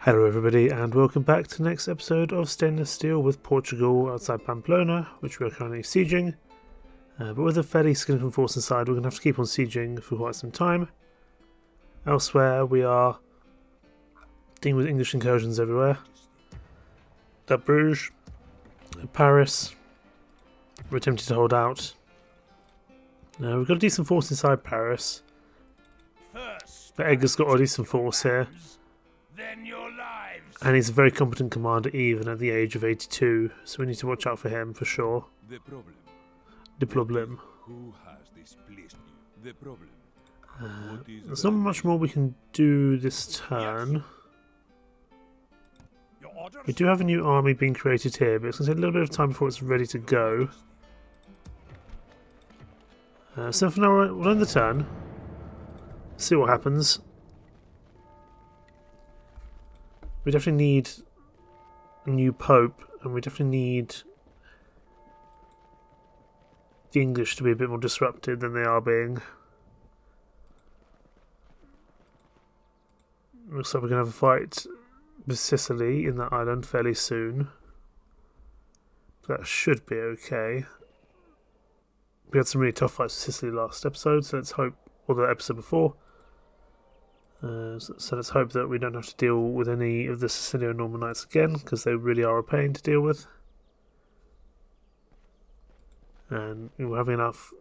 Hello everybody and welcome back to the next episode of Stainless Steel with Portugal outside Pamplona, which we are currently sieging. But with a fairly significant force inside, we're going to have to keep on sieging for quite some time. Elsewhere we are dealing with English incursions everywhere. At Bruges, at Paris, we're attempting to hold out. We've got a decent force inside Paris. But Edgar's got a decent force here. And he's a very competent commander even at the age of 82, so we need to watch out for him for sure. The problem. Who has displeased you? The problem. There's not much more we can do this turn. We do have a new army being created here, but it's going to take a little bit of time before it's ready to go. So for now, we'll end the turn. See what happens. We definitely need a new pope, and we definitely need the English to be a bit more disrupted than they are being. Looks like we're going to have a fight with Sicily in that island fairly soon. That should be okay. We had some really tough fights with Sicily last episode, so let's hope, or the episode before. So let's hope that we don't have to deal with any of the Sicilian Norman Knights again, because they really are a pain to deal with. And we're having enough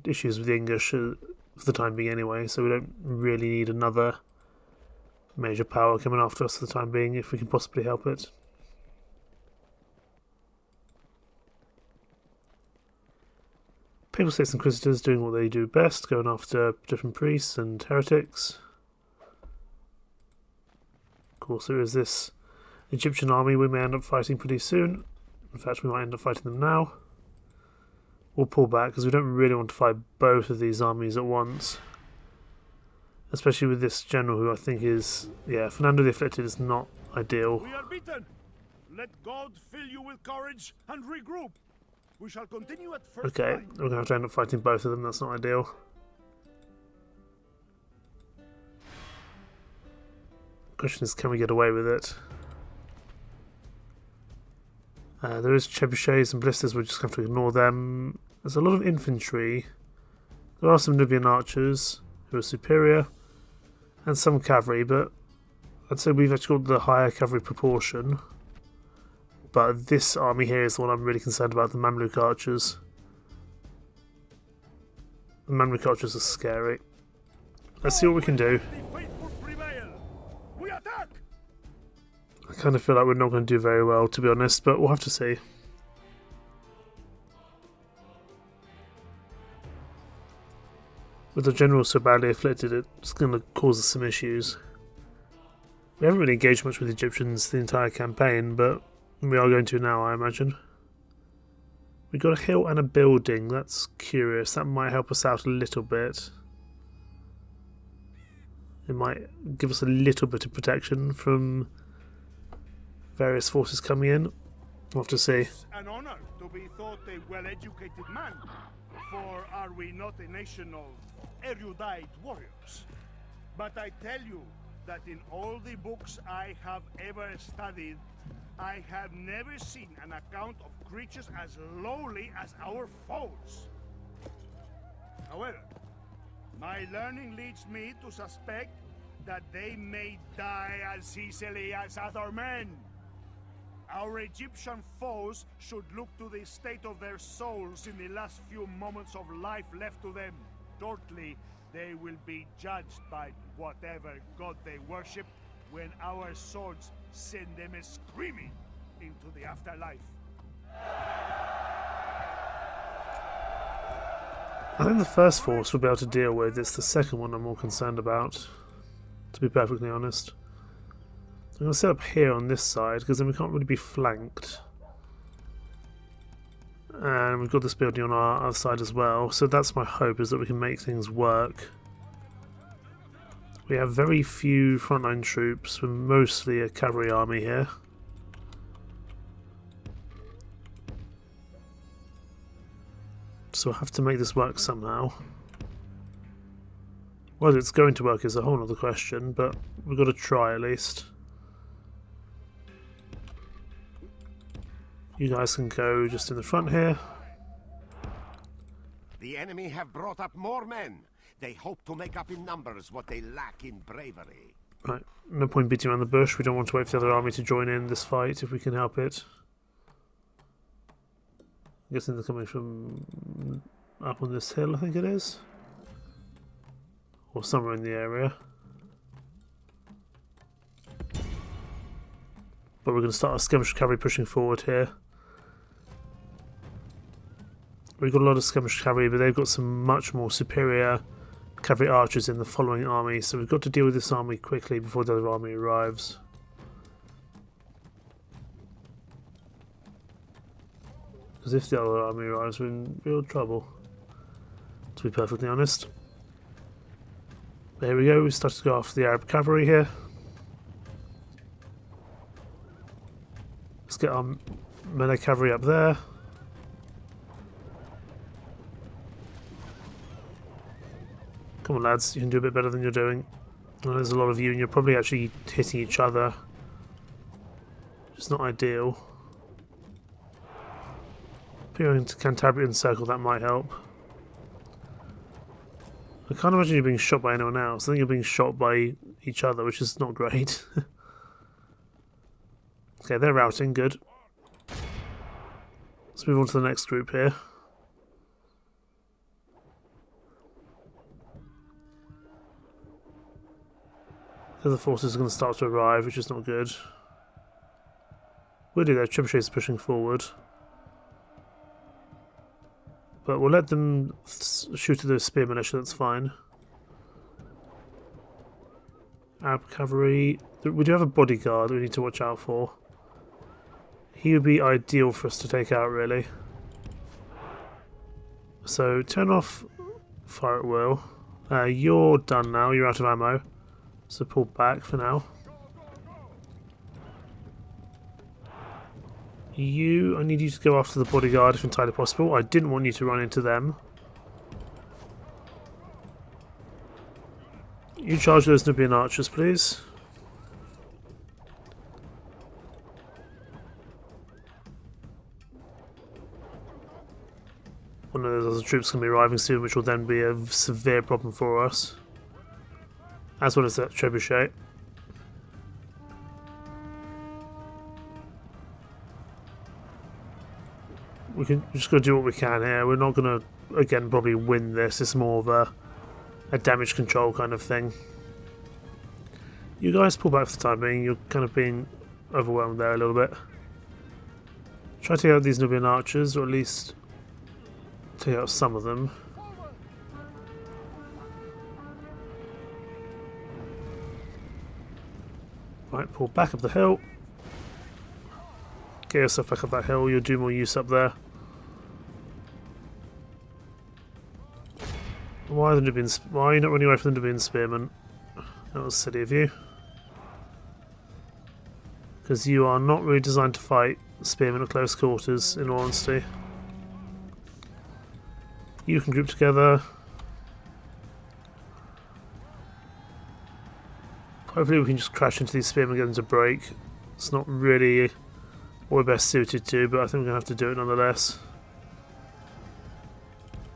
issues with the English for the time being anyway, so we don't really need another major power coming after us for the time being, if we can possibly help it. Papal States Inquisitors doing what they do best, going after different priests and heretics. Of course, there is this Egyptian army we may end up fighting pretty soon. In fact, we might end up fighting them now. We'll pull back because we don't really want to fight both of these armies at once. Especially with this general who I think is... yeah, Fernando the Afflicted is not ideal. We are beaten. Let God fill you with courage and regroup. We shall continue at first. Okay, we're going to have to end up fighting both of them. That's not ideal. Question is, can we get away with it? There is trebuchets and blisters, we'll just have to ignore them. There's a lot of infantry. There are some Nubian archers who are superior, and some cavalry, but I'd say we've actually got the higher cavalry proportion. But this army here is the one I'm really concerned about, the Mamluk archers. The Mamluk archers are scary. Let's see what we can do. I kind of feel like we're not going to do very well, to be honest, but we'll have to see. With the general so badly afflicted, it's going to cause us some issues. We haven't really engaged much with the Egyptians the entire campaign, but we are going to now, I imagine. We've got a hill and a building, that's curious. That might help us out a little bit. It might give us a little bit of protection from various forces coming in. We'll have to see. It's an honor to be thought a well-educated man, for are we not a nation of erudite warriors? But I tell you that in all the books I have ever studied, I have never seen an account of creatures as lowly as our foes. However, my learning leads me to suspect that they may die as easily as other men. Our Egyptian foes should look to the state of their souls in the last few moments of life left to them. Shortly, they will be judged by whatever god they worship when our swords send them screaming into the afterlife. I think the first force we'll be able to deal with. It's the second one I'm more concerned about, to be perfectly honest. I'm going to set up here on this side, because then we can't really be flanked. And we've got this building on our other side as well, so that's my hope, is that we can make things work. We have very few frontline troops, we're mostly a cavalry army here. So we'll have to make this work somehow. Whether it's going to work is a whole other question, but we've got to try at least. You guys can go just in the front here. The enemy have brought up more men. They hope to make up in numbers what they lack in bravery. Right, no point beating around the bush. We don't want to wait for the other army to join in this fight if we can help it. I'm guessing they're coming from up on this hill, I think it is. Or somewhere in the area. But we're going to start our skirmish cavalry pushing forward here. We've got a lot of skirmish cavalry, but they've got some much more superior cavalry archers in the following army, so we've got to deal with this army quickly before the other army arrives. Because if the other army arrives, we're in real trouble, to be perfectly honest. There we go, we start to go after the Arab cavalry here. Let's get our melee cavalry up there. Come on lads, you can do a bit better than you're doing. There's a lot of you and you're probably actually hitting each other. It's not ideal. Put you into Cantabrian circle, that might help. I can't imagine you being shot by anyone else. I think you're being shot by each other, which is not great. Okay, they're routing, good. Let's move on to the next group here. The other forces are going to start to arrive, which is not good. Weirdly though, trebuchets are pushing forward. But we'll let them shoot at the spear militia, that's fine. Arab cavalry. We do have a bodyguard that we need to watch out for. He would be ideal for us to take out, really. So, turn off fire at will. You're done now, you're out of ammo. So pull back for now. I need you to go after the bodyguard if entirely possible. I didn't want you to run into them. You charge those Nubian archers, please. One of those other troops can be arriving soon, which will then be a severe problem for us. As well as that trebuchet. We just got to do what we can here. We're not going to, again, probably win this. It's more of a damage control kind of thing. You guys pull back for the time being. You're kind of being overwhelmed there a little bit. Try to take out these Nubian archers, or at least take out some of them. Right, pull back up the hill. Get yourself back up that hill, you'll do more use up there. Why are you not running away from the Nubian spearmen? That was silly of you. Because you are not really designed to fight spearmen at close quarters, in all honesty. You can group together. Hopefully we can just crash into these spearmen and get them to break. It's not really what we're best suited to, but I think we're going to have to do it nonetheless.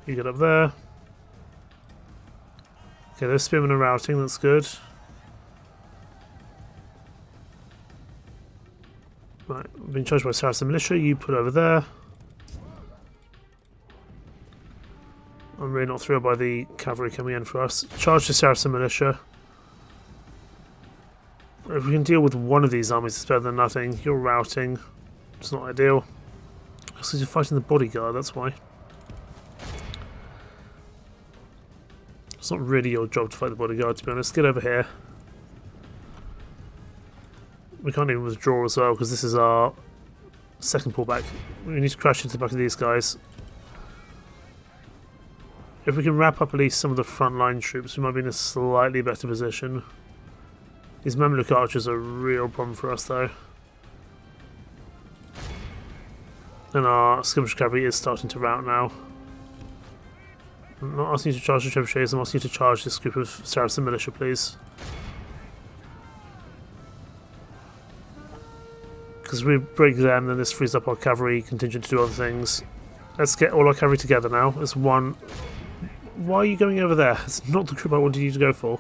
You get up there. Okay, those spearmen are routing, that's good. Right, I've been charged by Saracen militia, you put over there. I'm really not thrilled by the cavalry coming in for us. Charge the Saracen militia. If we can deal with one of these armies, it's better than nothing. You're routing. It's not ideal. Because you're fighting the bodyguard, that's why. It's not really your job to fight the bodyguard, to be honest. Get over here. We can't even withdraw as well, because this is our second pullback. We need to crash into the back of these guys. If we can wrap up at least some of the frontline troops, we might be in a slightly better position. These Mamluk archers are a real problem for us, though. And our skirmish cavalry is starting to rout now. I'm not asking you to charge the trebuchets, I'm asking you to charge this group of Saracen militia, please. because we break them, then this frees up our cavalry contingent to do other things. Let's get all our cavalry together now. There's one. Why are you going over there? It's not the group I wanted you to go for.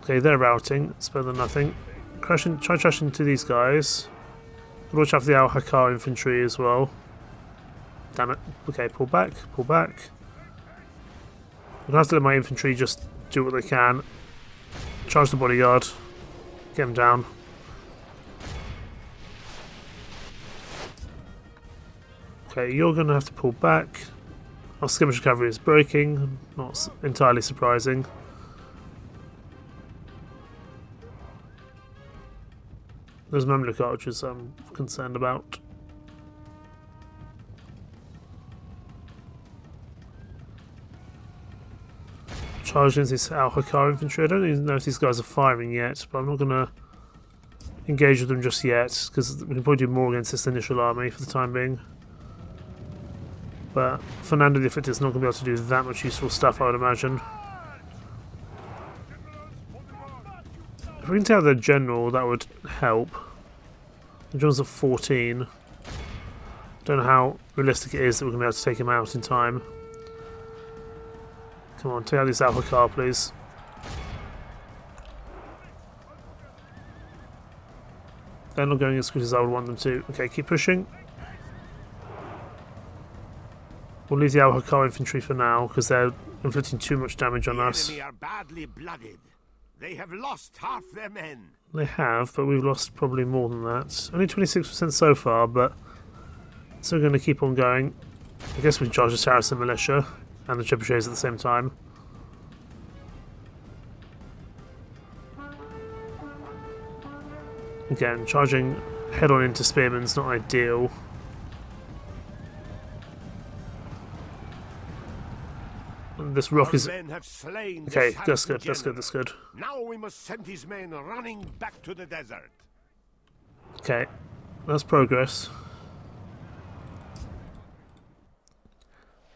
Okay, they're routing. It's better than nothing. Try crashing into these guys. Watch out for the Al-Hakar infantry as well. Damn it. Okay, pull back. Pull back. I'm going to have to let my infantry just do what they can. Charge the bodyguard. Get them down. Okay, you're going to have to pull back. Our skirmish cavalry is breaking. Not entirely surprising. Those Mamluk archers I'm concerned about. Charge into this Al-Hakar infantry. I don't even know if these guys are firing yet, but I'm not going to engage with them just yet, because we can probably do more against this initial army for the time being. But Fernando the Afflicted is not going to be able to do that much useful stuff, I would imagine. If we can tell their general, that would help. The general's at 14. Don't know how realistic it is that we're going to be able to take him out in time. Come on, take out this Al-Hakar, please. They're not going as quick as I would want them to. Okay, keep pushing. We'll leave the Al-Hakar infantry for now, because they're inflicting too much damage on us. The enemy are badly blooded. They have lost half their men. They have, but we've lost probably more than that. Only 26% so far, but still going to keep on going. I guess we can charge the Saracen militia and the trebuchets at the same time. Again, charging head-on into spearmen is not ideal. This rock is... Okay, that's good, that's good, that's good. Now we must send his men running back to the desert. Okay, that's progress.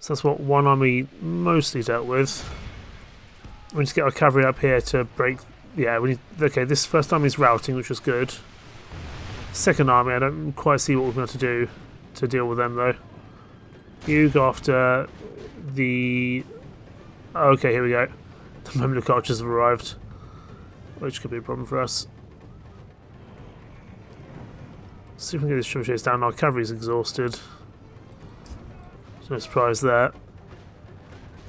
So that's what one army mostly dealt with. We need to get our cavalry up here to break... Yeah, we need... Okay, this first army's routing, which was good. Second army, I don't quite see what we're going to do to deal with them, though. You go after the... Okay, here we go. The Mamluk archers have arrived, which could be a problem for us. See if we can get these trebuchets down. Our cavalry's exhausted. So no surprise there.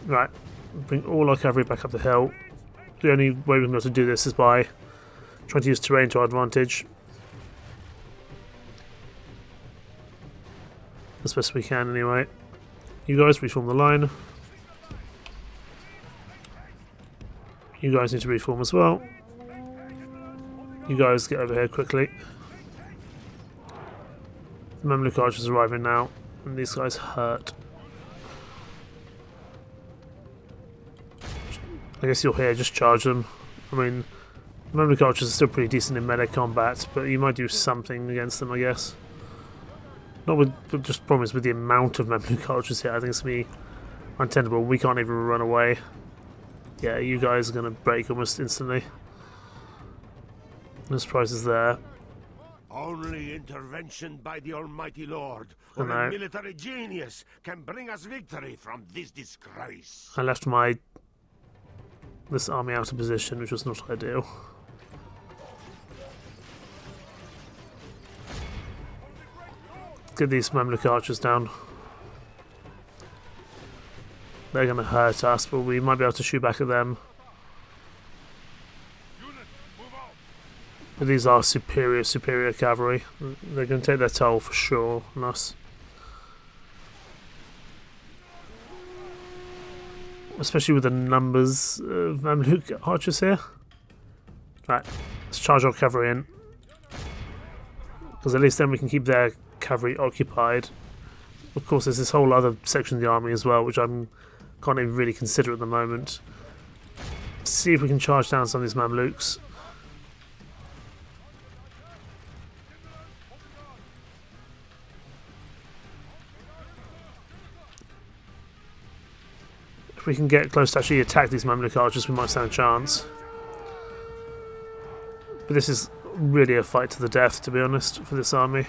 Right, bring all our cavalry back up the hill. The only way we're going to be able to do this is by trying to use terrain to our advantage. As best we can, anyway. You guys reform the line. You guys need to reform as well. You guys get over here quickly. The Mamluk archers are arriving now, and these guys hurt. I guess you're here, just charge them. I mean, the Mamluk archers are still pretty decent in melee combat, but you might do something against them, I guess. Not with, but just promise with the amount of Mamluk archers here, I think it's going to be untenable. We can't even run away. Yeah, you guys are going to break almost instantly. No surprises there. Only intervention by the Almighty Lord or a military genius can bring us victory from this disgrace. I left this army out of position, which was not ideal. Get these Mamluk archers down. They're going to hurt us, but we might be able to shoot back at them. But these are superior cavalry. They're going to take their toll for sure on us. Especially with the numbers of Mamluk archers here. Right, let's charge our cavalry in. Because at least then we can keep their cavalry occupied. Of course, there's this whole other section of the army as well, which I can't even really consider at the moment. See if we can charge down some of these Mamluks. If we can get close to actually attack these Mamluk archers, we might stand a chance. But this is really a fight to the death, to be honest, for this army.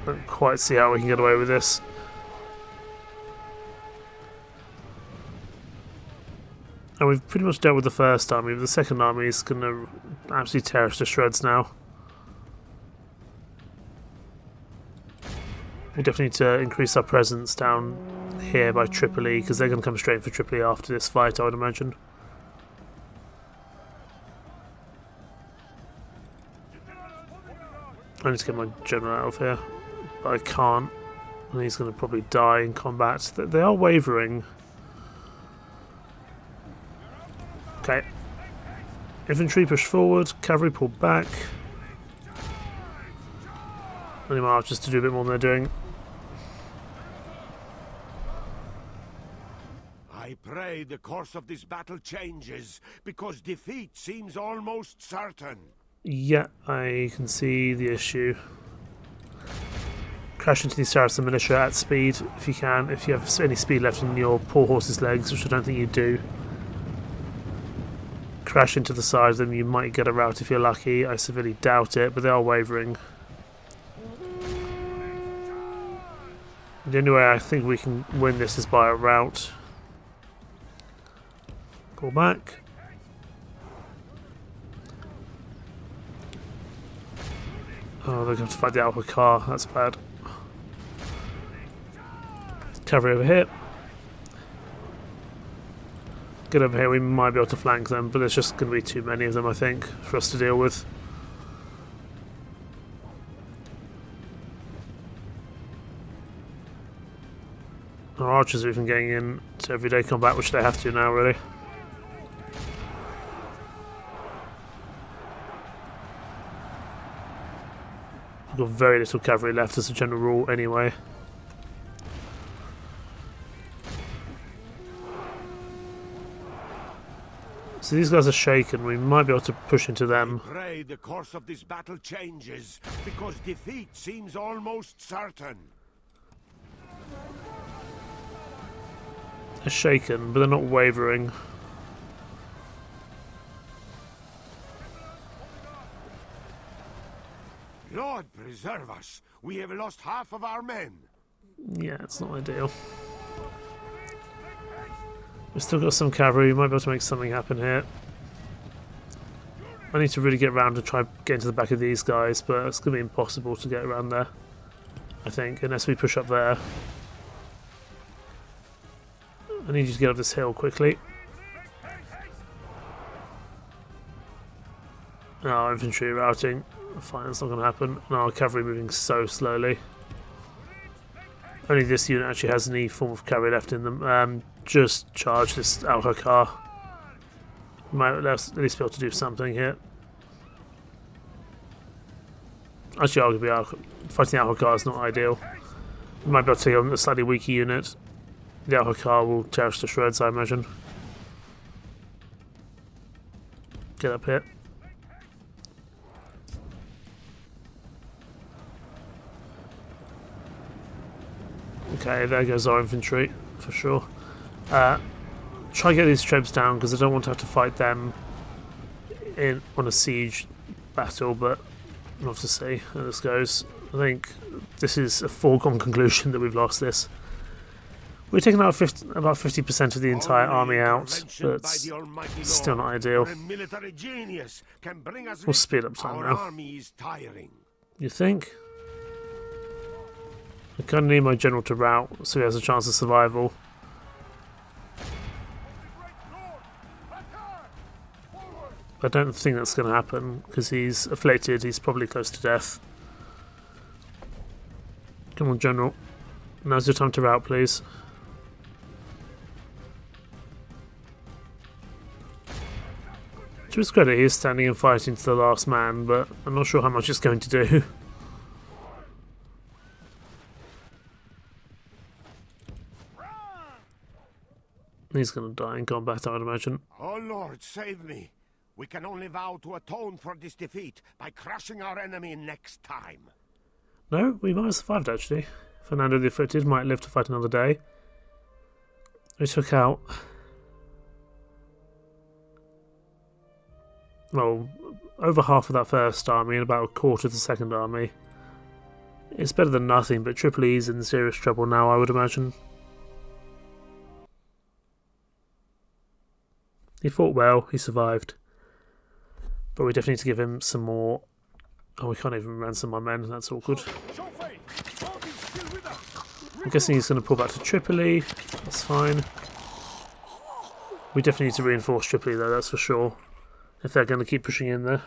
I don't quite see how we can get away with this. And we've pretty much dealt with the first army, but the second army is going to absolutely tear us to shreds now. We definitely need to increase our presence down here by Tripoli, because they're going to come straight for Tripoli after this fight, I would imagine. I need to get my general out of here, but I can't, and he's going to probably die in combat. They are wavering. Okay. Infantry push forward, cavalry pull back. I need my archers to do a bit more than they're doing. I pray the course of this battle changes, because defeat seems almost certain. Yeah, I can see the issue. Crash into these Saracen militia at speed if you can, if you have any speed left in your poor horse's legs, which I don't think you do. Crash into the side of them, you might get a rout if you're lucky. I severely doubt it, but they are wavering. The only way I think we can win this is by a rout. Pull back. Oh, they're going to fight the Alpha car. That's bad. Cavalry over here. Get over here. We might be able to flank them, but there's just going to be too many of them, I think, for us to deal with. Our archers are even getting in to everyday combat, which they have to now, really. We've got very little cavalry left as a general rule anyway. So these guys are shaken, we might be able to push into them. I pray the course of this battle changes, because defeat seems almost certain. They're shaken, but they're not wavering. Lord preserve us, we have lost half of our men. Yeah, it's not ideal. We've still got some cavalry, we might be able to make something happen here. I need to really get around and try to get into the back of these guys, but it's going to be impossible to get around there, I think, unless we push up there. I need you to get up this hill quickly. Oh, infantry routing. Fine, that's not going to happen. No, our cavalry moving so slowly. Only this unit actually has any form of cavalry left in them. Just charge this Alpha car. We might at least be able to do something here. Actually, arguably, fighting the Alpha car is not ideal. We might be able to take on a slightly weaker unit. The Alpha car will tear us to shreds, I imagine. Get up here. Okay, there goes our infantry, for sure. Try to get these troops down, because I don't want to have to fight them on a siege battle, but we'll have to see how this goes. I think this is a foregone conclusion that we've lost this. We've taken out about 50% of the entire army out, but still not ideal. We'll speed up time now. You think? I kind of need my general to rout so he has a chance of survival. I don't think that's going to happen because he's afflicted, he's probably close to death. Come on, general. Now's your time to rout, please. To his credit, he is standing and fighting to the last man, but I'm not sure how much it's going to do. He's going to die in combat, I would imagine. Oh Lord, save me. We can only vow to atone for this defeat by crushing our enemy next time. No, we might have survived, actually. Fernando the Afflicted might live to fight another day. We took out well, over half of that first army and about a quarter of the second army. It's better than nothing, but Tripoli's in serious trouble now, I would imagine. He fought well, he survived. But we definitely need to give him some more... Oh, we can't even ransom my men, that's awkward. I'm guessing he's going to pull back to Tripoli, that's fine. We definitely need to reinforce Tripoli though, that's for sure. If they're going to keep pushing in there.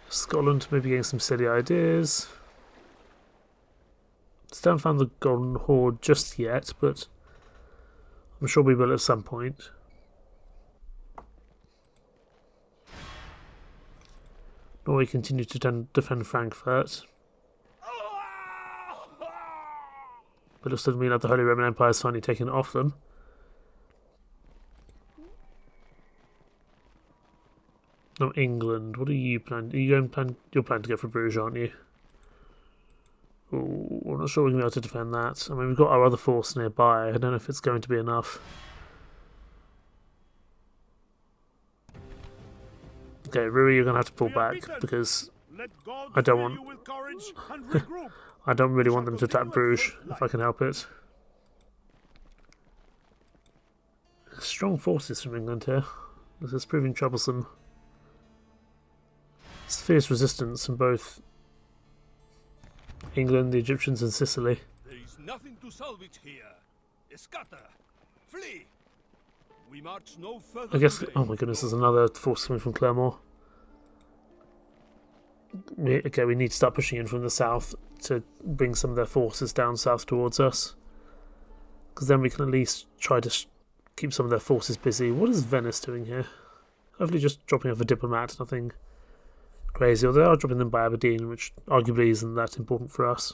Scotland maybe getting some steady ideas. Still haven't found the Golden Horde just yet, but I'm sure we will at some point. Norway continue to defend Frankfurt. But it doesn't mean that the Holy Roman Empire is finally taken it off them. No, England. What are you planning? Are you you're planning to go for Bruges, aren't you? Ooh, I'm not sure we're going to be able to defend that. I mean, we've got our other force nearby. I don't know if it's going to be enough. Okay, Rui, you're going to have to pull back because I don't want... I don't really want them to attack Bruges if I can help it. Strong forces from England here. This is proving troublesome. It's fierce resistance from both England, the Egyptians, and Sicily. There is nothing to salvage here. Scatter, flee. We march no further. I guess. Oh my goodness, there's another force coming from Claremore. Okay, we need to start pushing in from the south to bring some of their forces down south towards us, because then we can at least try to keep some of their forces busy. What is Venice doing here? Hopefully, just dropping off a diplomat. Nothing crazy, although they are dropping them by Aberdeen, which arguably isn't that important for us.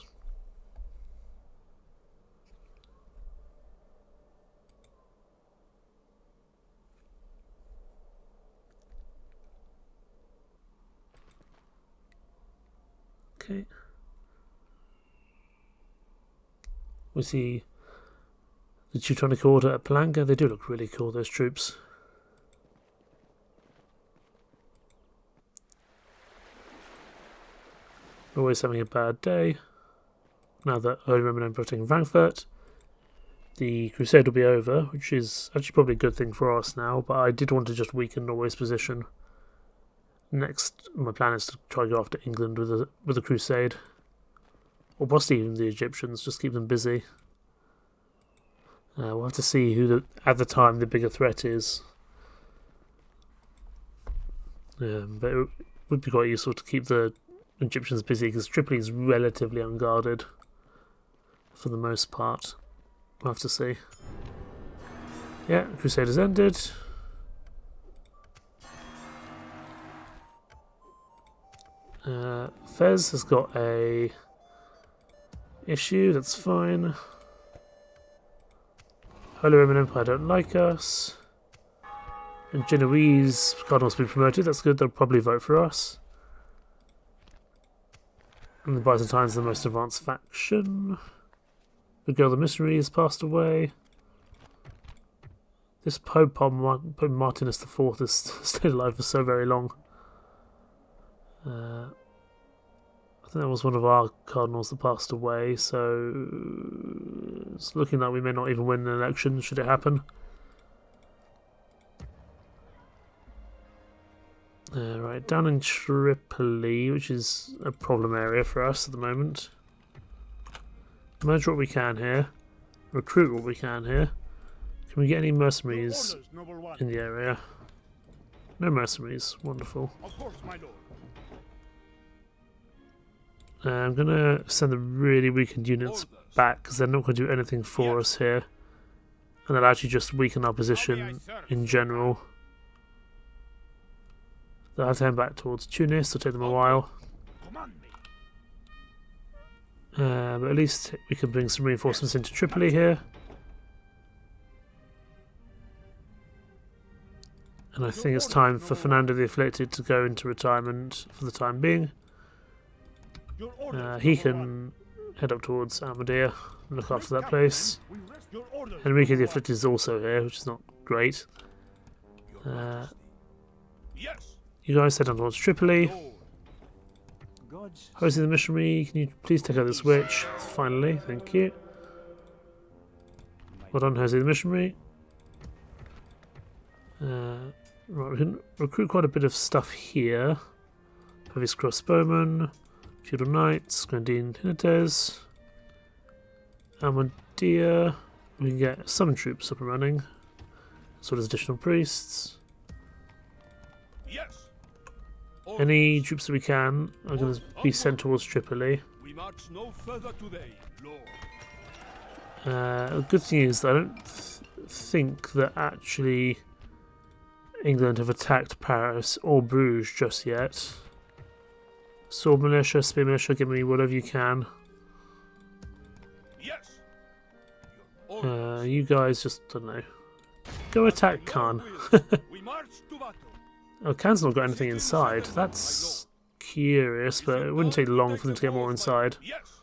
Okay. We see the Teutonic Order at Palanga. They do look really cool, those troops. Always having a bad day. Now that Holy Roman Emperor taking Frankfurt, the crusade will be over, which is actually probably a good thing for us now, but I did want to just weaken Norway's position. Next, my plan is to try to go after England with a crusade. Or possibly even the Egyptians, just keep them busy. We'll have to see who, at the time, the bigger threat is. But it would be quite useful to keep the Egyptians busy, because Tripoli is relatively unguarded for the most part. We'll have to see. Yeah, crusade has ended. Fez has got a issue, that's fine. Holy Roman Empire don't like us. And Genoese cardinals will be promoted, that's good, they'll probably vote for us. And the Byzantines are the most advanced faction. The girl, the missionary, has passed away. This Pope Martinus IV has stayed alive for so very long. I think that was one of our cardinals that passed away, so it's looking like we may not even win an election should it happen. Right, down in Tripoli, which is a problem area for us at the moment. Merge what we can here. Recruit what we can here. Can we get any mercenaries in the area? No mercenaries. Wonderful. Of course, my lord. I'm going to send the really weakened units back, because they're not going to do anything for us here. And they'll actually just weaken our position in general. They'll have to head back towards Tunis, it'll take them a while. But at least we can bring some reinforcements into Tripoli here. And I think it's time for Fernando the Afflicted to go into retirement for the time being. He can head up towards Almadia and look after that place. Enrique the Afflicted is also here, which is not great. Yes. You guys head on towards Tripoli. Lord. Hosey the missionary, can you please take out this witch? Finally, thank you. Well done, Hosey the missionary. Right, we can recruit quite a bit of stuff here. Previous crossbowman, feudal knights, Grandine Hinates, Almadia. We can get some troops up and running, as well as additional priests. Yes. Any troops that we can are going to be sent towards Tripoli. We march no further today, Lord. The good thing is that I don't think that actually England have attacked Paris or Bruges just yet. Sword militia, spear militia, give me whatever you can. Yes. You guys just, don't know. Go attack Khan. We march to battle. Oh, Khan's not got anything inside. That's curious, but it wouldn't take long for them to get more inside. Yes.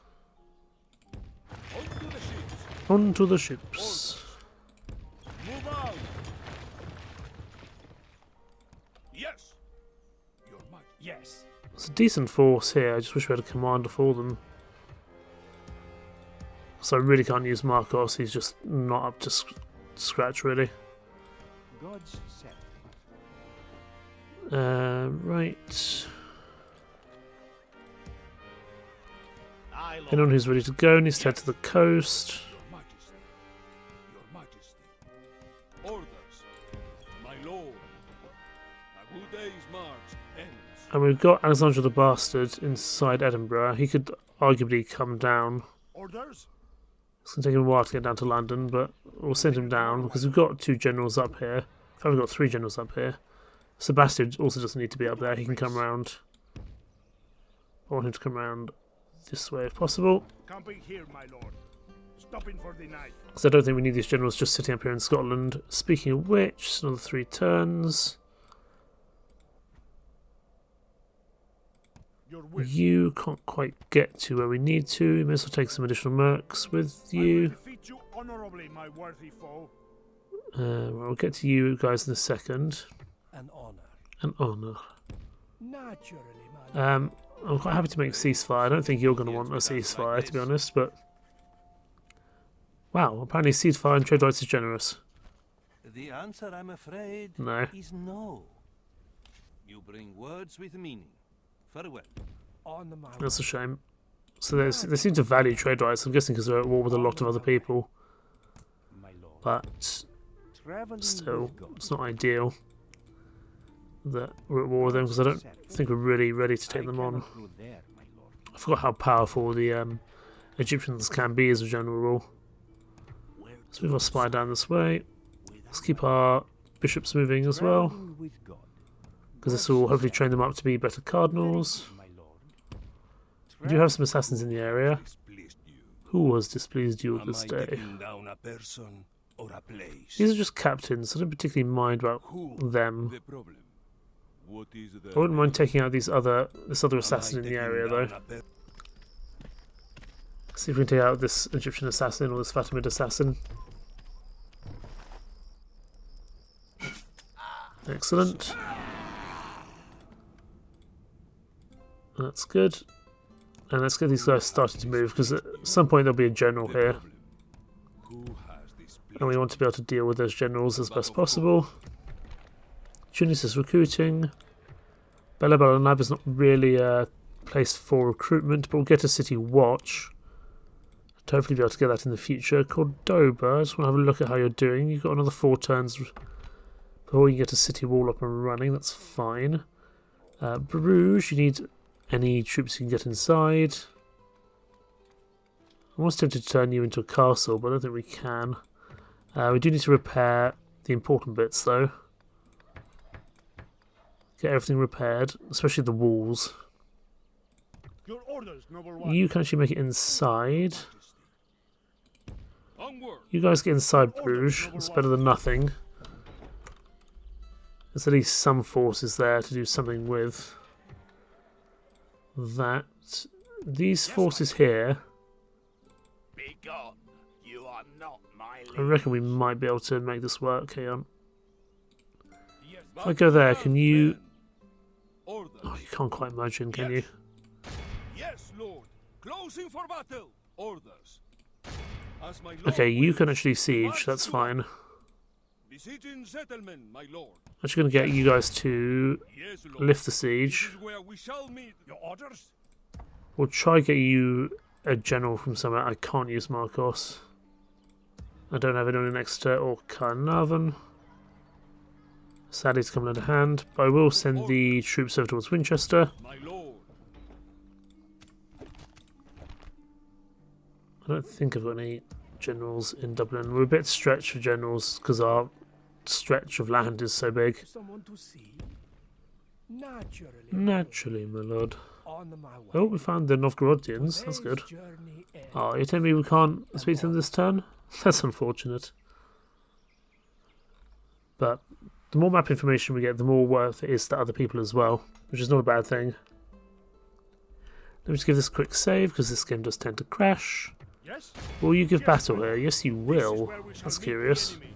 On to the ships. On to the ships. Move out. Yes. Your might. Yes. It's a decent force here. I just wish we had a commander for them. So I really can't use Marcos. He's just not up to scratch, really. God's set. Right. Anyone who's ready to go needs to head to the coast. Your Majesty. Your Majesty. Orders. My Lord. A good day's march ends. And we've got Alexander the Bastard inside Edinburgh. He could arguably come down. Orders? It's going to take him a while to get down to London, but we'll send him down because we've got 2 generals up here. In fact, we've got 3 generals up here. Sebastian also doesn't need to be up there. He can come round. I want him to come round this way if possible. Camping here, my lord. Stopping for the night. Because I don't think we need these generals just sitting up here in Scotland. Speaking of which, another 3 turns. Your will. You can't quite get to where we need to. You may as well take some additional mercs with I will you. defeat you honorably, my worthy foe. We'll get to you guys in a second. An honor. An honour. Naturally, my I'm quite happy to make a ceasefire. I don't think you're going to want a ceasefire, to be honest, but... Wow, apparently ceasefire and trade rights is generous. The answer, I'm afraid, No. is no. You bring words with meaning. Farewell. on my That's a shame. So they seem to value trade rights, I'm guessing because they're at war with a lot of other people. my lord. But Traveling still, with God. it's not ideal that we're at war with them because I don't think we're really ready to take them on. Through there, my lord. I forgot how powerful the Egyptians can be as a general rule. So we've got a spy down this way. Let's keep our bishops moving as well, Traveling with God. because this will hopefully train them up to be better cardinals. My lord. We do have some assassins in the area. Displeased you. Who was displeased you Am this I day? taking down a person or a place? These are just captains, so I don't particularly mind about Who? them. The problem. What is the I wouldn't mind taking out this other assassin in the area though. See if we can take out this Egyptian assassin or this Fatamid assassin. Excellent. That's good. And let's get these guys started to move, because at some point there'll be a general here. And we want to be able to deal with those generals as best possible. Tunis is recruiting. Bela Balanab is not really a place for recruitment, but we'll get a city watch. To hopefully be able to get that in the future. Cordoba, I just want to have a look at how you're doing. You've got another 4 turns before you get a city wall up and running, that's fine. Bruges, you need any troops you can get inside. I'm almost tempted to turn you into a castle, but I don't think we can. We do need to repair the important bits though. Get everything repaired, especially the walls. Your orders, noble one. You can actually make it inside. Onward. You guys get inside Bruges, it's better than nothing. There's at least some forces there to do something with. That. These forces here, Be gone, you are not my I reckon we might be able to make this work. Hang on. Yes, If I go there, can you... Orders. Oh, you can't quite merge in, can you? Yes, Lord. Closing for battle. Orders. As my lord Okay, you wills, can actually siege. march That's to fine. besieging settlement, my lord. I'm just going to get you guys to Yes, Lord. lift the This siege. is where we shall meet. Your orders? We'll try to get you a general from somewhere. I can't use Marcos. I don't have anyone in Exeter or Carnarvon. Sadly, it's coming under hand. But I will send the troops over towards Winchester. My lord. I don't think I've got any generals in Dublin. We're a bit stretched for generals because our stretch of land is so big. Someone to see? Naturally. Naturally, my lord. On my way. Oh, we found the Novgorodians. That's good. Today's journey ends. Oh, you're telling me we can't speak to them this turn? That's unfortunate. But the more map information we get, the more worth it is to other people as well, which is not a bad thing. Let me just give this a quick save, because this game does tend to crash. Yes? Will you give Yes, battle my here? lord. Yes, you This is will. where we shall That's meet the curious. enemy.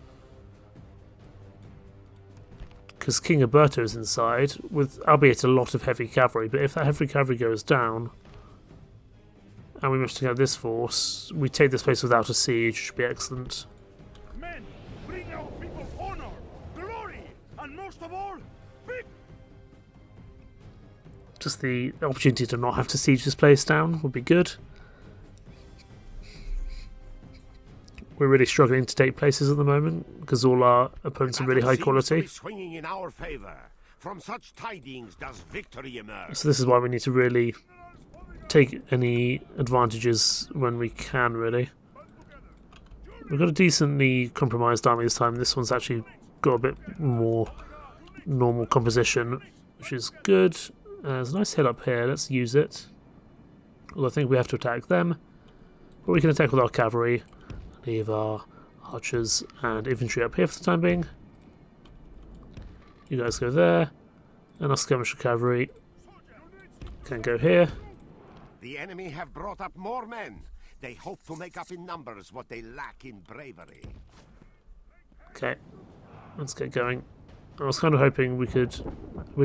Because King Alberto is inside, with albeit a lot of heavy cavalry, but if that heavy cavalry goes down, and we manage to get this force, we take this place without a siege, which would be excellent. Men, bring our people honor, glory, and most of all, victory. Just the opportunity to not have to siege this place down would be good. We're really struggling to take places at the moment because all our opponents are really high quality. Swinging in our favor. From such tidings does victory emerge. So this is why we need to really take any advantages when we can, really. We've got a decently compromised army this time. This one's actually got a bit more normal composition, which is good. There's a nice hill up here. Let's use it. Well, I think we have to attack them. But we can attack with our cavalry. Leave our archers and infantry up here for the time being. You guys go there. And our skirmisher cavalry can go here. The enemy have brought up more men. They hope to make up in numbers what they lack in bravery. Okay, let's get going. I was kind of hoping we'd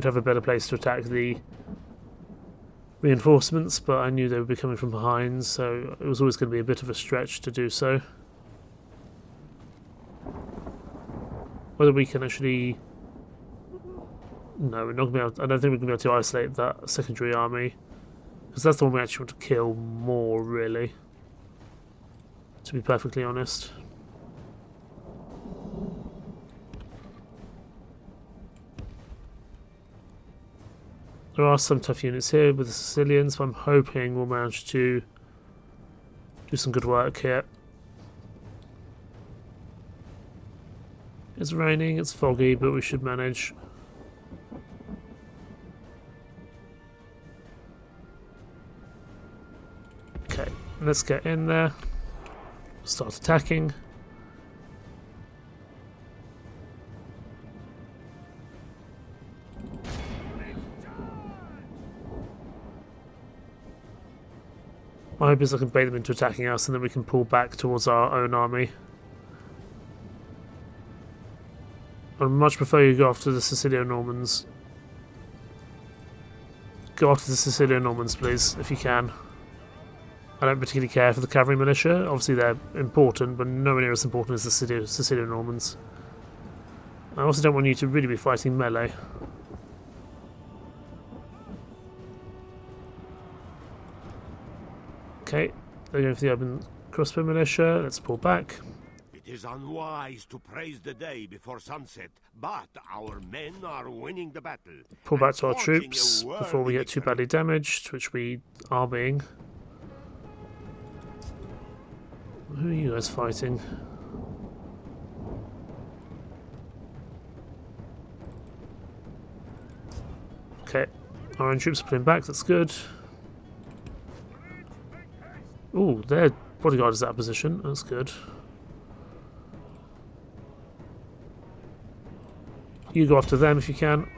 have a better place to attack the reinforcements, but I knew they would be coming from behind, so it was always going to be a bit of a stretch to do so. Whether we can actually... No, we're not going to be able... I don't think we're going to be able to isolate that secondary army, because that's the one we actually want to kill more, really, to be perfectly honest. There are some tough units here with the Sicilians, but I'm hoping we'll manage to do some good work here. It's raining, it's foggy, but we should manage. Okay, let's get in there. Start attacking. My hope is I can bait them into attacking us and then we can pull back towards our own army. I'd much prefer you go after the Sicilian-Normans. Go after the Sicilian-Normans, please, if you can. I don't particularly care for the cavalry militia. Obviously they're important, but nowhere near as important as the Sicilian-Normans. I also don't want you to really be fighting melee. Okay, they're going for the urban crossbow militia. Let's pull back. It is unwise to praise the day before sunset, but our men are winning the battle. Pull back to our forging a troops before we worthy get too victory. badly damaged, which we are being. Who are you guys fighting? Okay, our own troops are pulling back, that's good. Ooh, their bodyguard is out of position, that's good. You go after them if you can.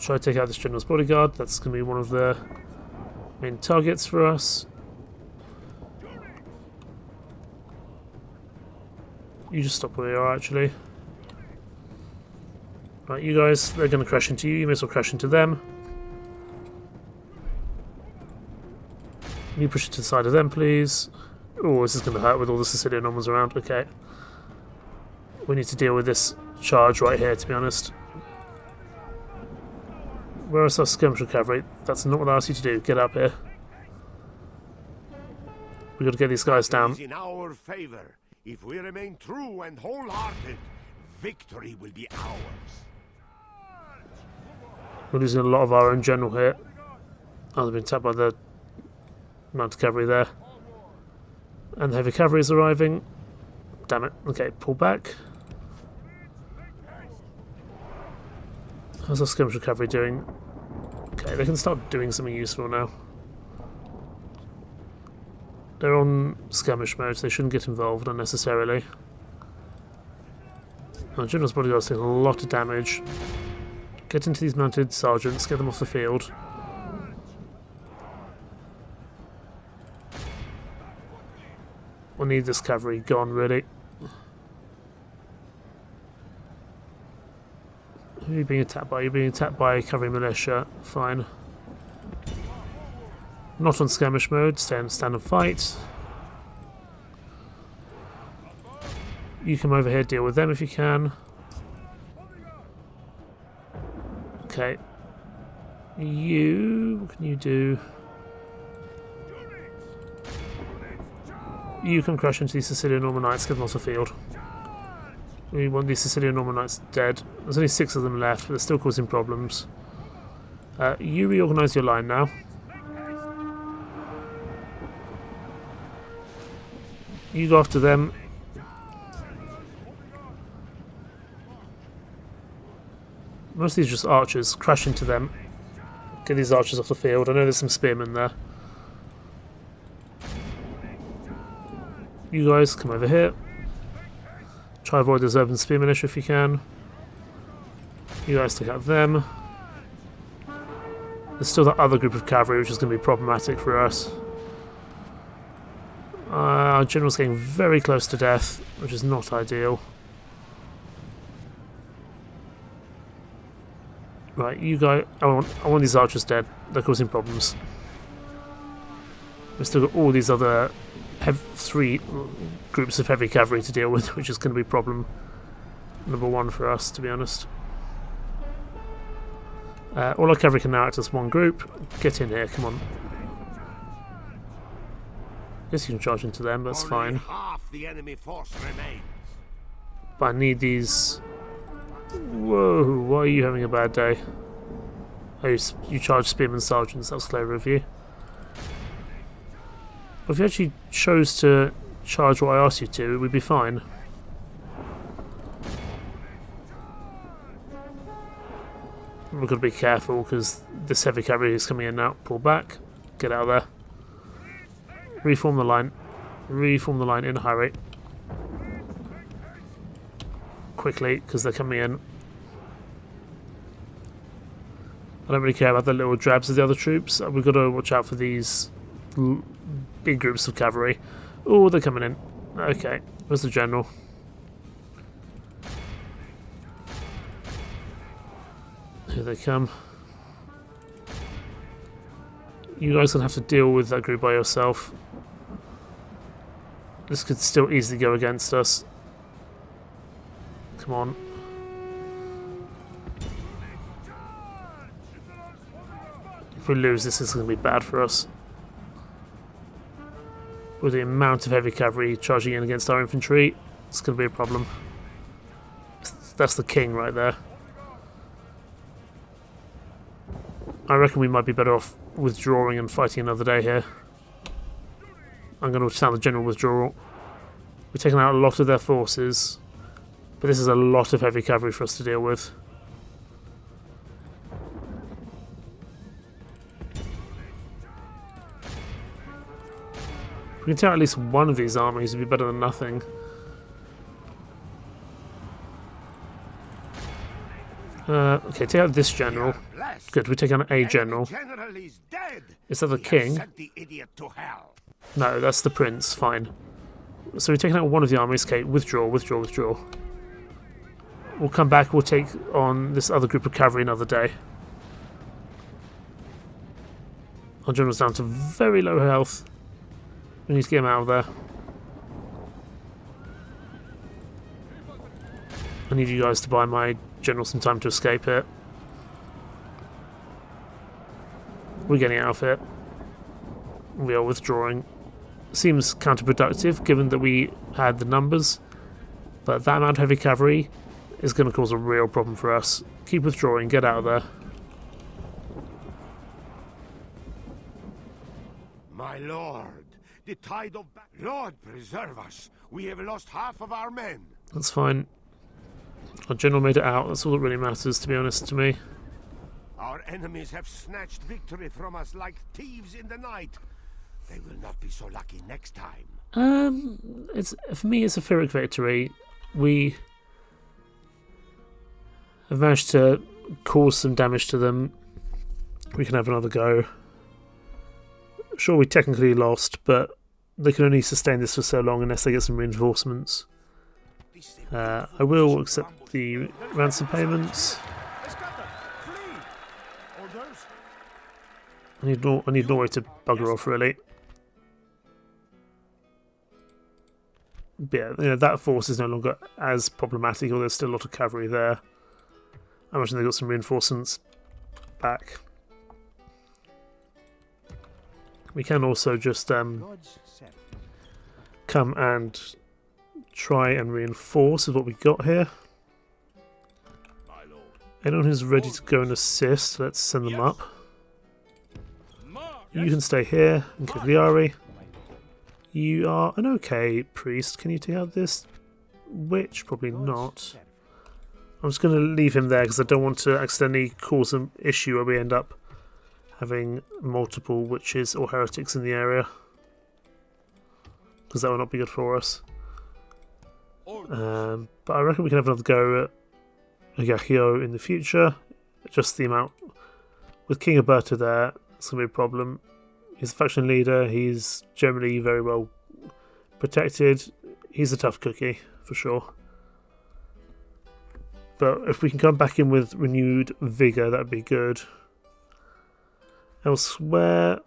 try to take out this general's bodyguard. That's going to be one of the main targets for us. You just stop where you are, actually. Right, you guys, they're going to crash into you. You may as well crash into them. You push it to the side of them, please. Oh, this is going to hurt with all the Sicilian normals around. Okay. We need to deal with this charge right here, to be honest. Where is our skirmish cavalry? That's not what I asked you to do. Get up here. We've got to get these guys down. In our favor. If we remain true and wholehearted, victory will be ours. We're losing a lot of our own general here. Oh, they've been tapped by the mounted cavalry there. And the heavy cavalry is arriving. Damn it. Okay, pull back. How's our skirmish cavalry doing? Okay, they can start doing something useful now. They're on skirmish mode, so they shouldn't get involved unnecessarily. Our general's bodyguard's taking a lot of damage. Get into these mounted sergeants, get them off the field. We'll need this cavalry gone, really. Who are you being attacked by? You're being attacked by cavalry militia. Fine. Not on skirmish mode, stand and fight. You come over here, deal with them if you can. Okay. You, what can you do? You can crash into these Sicilian Norman Knights, get them off the field. We want these Sicilian Norman Knights dead. There's only 6 of them left, but they're still causing problems. You reorganise your line now. You go after them. Most of these are just archers. Crash into them. Get these archers off the field. I know there's some spearmen there. You guys come over here. Try avoid those urban spear militia if you can. You guys take out them. There's still that other group of cavalry which is going to be problematic for us. Our general's getting very close to death, which is not ideal. Right, you guys... I want these archers dead. They're causing problems. We've still got all these other 3 groups of heavy cavalry to deal with, which is going to be problem number 1 for us, to be honest. All our cavalry can now act as one group. Get in here, come on. Guess you can charge into them, that's fine. Half the enemy force remains. But I need these... Whoa, why are you having a bad day? Oh, you charge spearmen sergeants, that was clever of you. Well, if you actually chose to charge what I asked you to, we'd be fine. We've got to be careful because this heavy cavalry is coming in now. Pull back, get out of there. Reform the line. Reform the line in a hurry. Quickly, because they're coming in. I don't really care about the little drabs of the other troops. We've got to watch out for these big groups of cavalry. Oh, they're coming in. Okay, where's the general? Here they come. You guys gonna have to deal with that group by yourself. This could still easily go against us. Come on. If we lose, this is going to be bad for us. With the amount of heavy cavalry charging in against our infantry, it's going to be a problem. That's the king right there. I reckon we might be better off withdrawing and fighting another day here. I'm going to sound the general withdrawal. We've taken out a lot of their forces, but this is a lot of heavy cavalry for us to deal with. If we can tear out at least one of these armies, it'd be better than nothing. Okay, take out this general. Good, we take out a general. General is dead. Is that the He has king? sent the idiot to hell. No, that's the prince. Fine. So we've taken out one of the armies. Okay, withdraw, withdraw, withdraw. We'll come back. We'll take on this other group of cavalry another day. Our general's down to very low health. We need to get him out of there. I need you guys to buy my general some time to escape it. We're getting out of it. We are withdrawing. Seems counterproductive given that we had the numbers, but that amount of heavy cavalry is going to cause a real problem for us. Keep withdrawing, get out of there. My lord, the tide of Lord preserve us. We have lost half of our men. That's fine. Our general made it out. That's all that really matters, to be honest, to me. Our enemies have snatched victory from us like thieves in the night. They will not be so lucky next time. It's for me, it's a Pyrrhic victory. We have managed to cause some damage to them. We can have another go. Sure, we technically lost, but they can only sustain this for so long unless they get some reinforcements. I will accept the ransom payments. I need Norway to bugger off, really. But yeah, you know, that force is no longer as problematic, although there's still a lot of cavalry there. I imagine they got some reinforcements back. We can also just come and try and reinforce with what we got here. Anyone who's ready to go and assist, let's send them up. You can stay here in Cagliari. You are an okay priest. Can you take out this witch? Probably not. I'm just going to leave him there because I don't want to accidentally cause an issue where we end up having multiple witches or heretics in the area, because that would not be good for us. But I reckon we can have another go at Agachio in the future. Just the amount with King Alberto there, it's going to be a problem. He's the faction leader. He's generally very well protected. He's a tough cookie for sure. But if we can come back in with renewed vigour, that would be good. Elsewhere,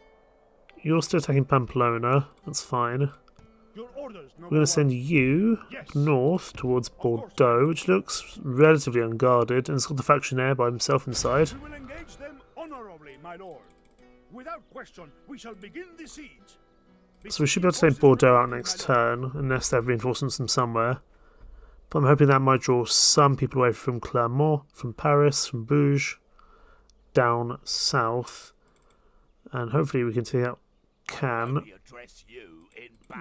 you're still attacking Pamplona. That's fine. We're going to send you north towards Bordeaux, which looks relatively unguarded, and it's got the factionaire by himself inside. We will engage them honorably, my lord. Without question, we shall begin the siege. So we should be able to take Bordeaux out next turn, unless they have reinforcements from somewhere. But I'm hoping that might draw some people away from Clermont, from Paris, from Bruges, down south. And hopefully we can take out Cannes,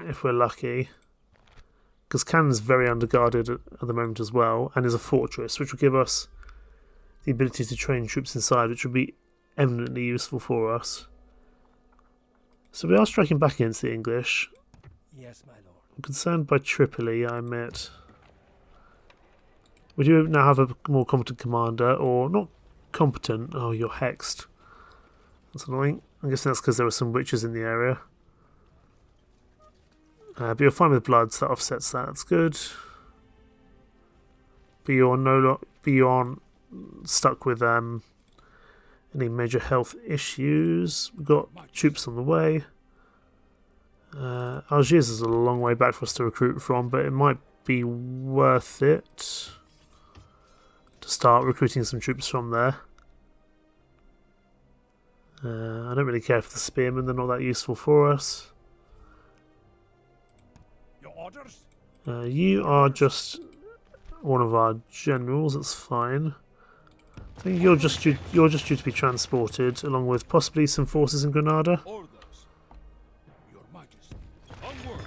if we're lucky. Because Cannes is very underguarded at the moment as well, and is a fortress, which will give us the ability to train troops inside, which will be eminently useful for us. So we are striking back against the English. Yes, my lord. I'm concerned by Tripoli, I admit. We do now have a more competent commander, or not competent. Oh, you're hexed. That's annoying. I guess that's because there were some witches in the area. But you're fine with bloods, that offsets that. That's good. But you're stuck with any major health issues. We've got troops on the way. Algiers is a long way back for us to recruit from, but it might be worth it to start recruiting some troops from there. I don't really care for the spearmen, they're not that useful for us. Your orders? You are just one of our generals, that's fine. I think you're just due to be transported, along with possibly some forces in Granada. Orders. Your Majesty. Onward.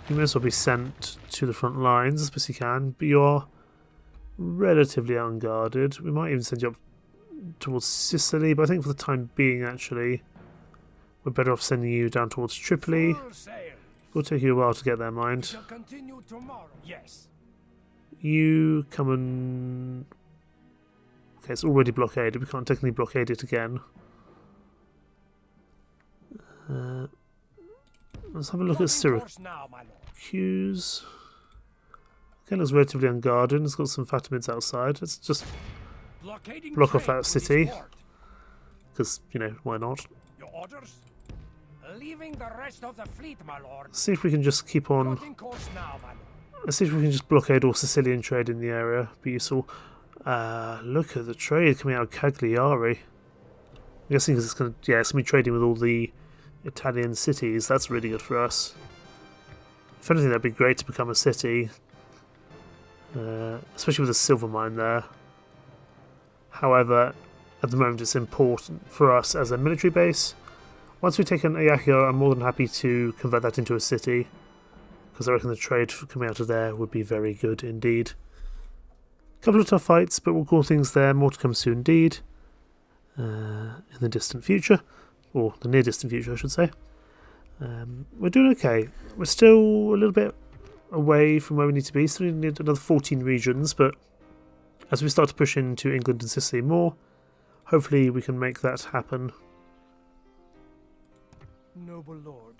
You may as well be sent to the front lines as best you can, but you are relatively unguarded. We might even send you up towards Sicily, but I think for the time being, actually, we're better off sending you down towards Tripoli. It'll take you a while to get there, mind. Shall continue tomorrow. Yes. You come and... Okay, it's already blockaded. We can't technically blockade it again. Let's have a look at Syracuse. Again, looks relatively unguarded. It's got some Fatamids outside. Let's just block off that city. Because, you know, why not? Your orders? Leaving the rest of the fleet, my lord. Let's see if we can just keep on. Course now, my lord. Let's see if we can just blockade all Sicilian trade in the area. Be useful. Look at the trade coming out of Cagliari. I'm guessing because it's going to, yeah, it's going to be trading with all the Italian cities. That's really good for us. If anything, that'd be great to become a city. Especially with a silver mine there. However, at the moment it's important for us as a military base. Once we've taken Ajaccio, I'm more than happy to convert that into a city, because I reckon the trade coming out of there would be very good indeed. A couple of tough fights, but we'll call things there. More to come soon indeed. In the distant future, or the near distant future I should say. We're doing okay. We're still a little bit away from where we need to be, so we need another 14 regions, but as we start to push into England and Sicily more, hopefully we can make that happen. Noble lord.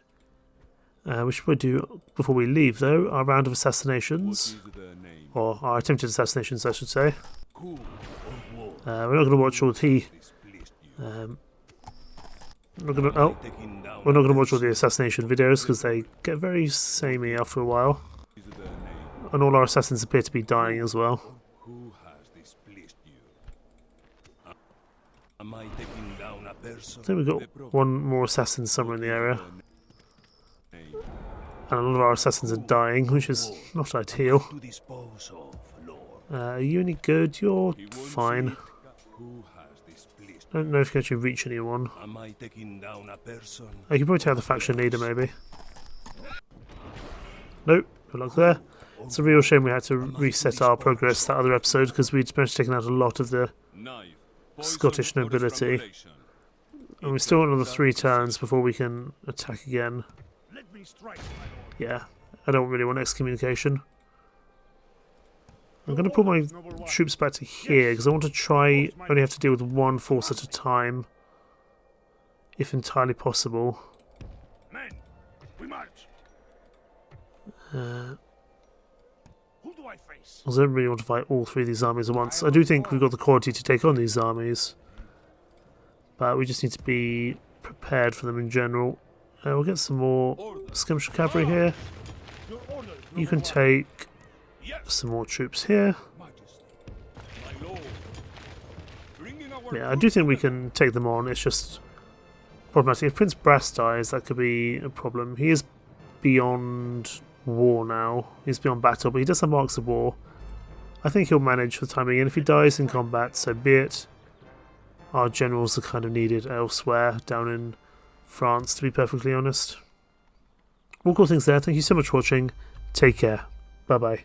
We should probably do, before we leave though, our round of assassinations, or our attempted assassinations I should say. We're not going to watch all the we're not going to watch all the assassination videos because they get very samey after a while, and all our assassins appear to be dying as well. Who has displeased you? Am I taking down a person? I think we've got one more assassin somewhere in the area, and a lot of our assassins are dying, which is not ideal. Are you any good? You're fine. I don't know if you can actually reach anyone. Am I taking down a person? Oh, you can probably tell the faction leader maybe. Nope, good luck there. It's a real shame we had to reset our progress that other episode because we'd managed to take out a lot of the Scottish nobility. And we still got another 3 turns before we can attack again. Yeah, I don't really want excommunication. I'm going to pull my troops back to here because I want to try only have to deal with one force at a time, if entirely possible. Men, we march. Who do I face? I don't really want to fight all 3 of these armies at once. I do think we've got the quality to take on these armies, but we just need to be prepared for them in general. We'll get some more skirmish cavalry here. You can take some more troops here. Yeah, I do think we can take them on. It's just problematic. If Prince Brass dies, that could be a problem. He is beyond war now. He's beyond battle, but he does have marks of war. I think he'll manage for the time being, and if he dies in combat, so be it. Our generals are kind of needed elsewhere, down in France, to be perfectly honest. We'll call things there. Thank you so much for watching. Take care. Bye-bye.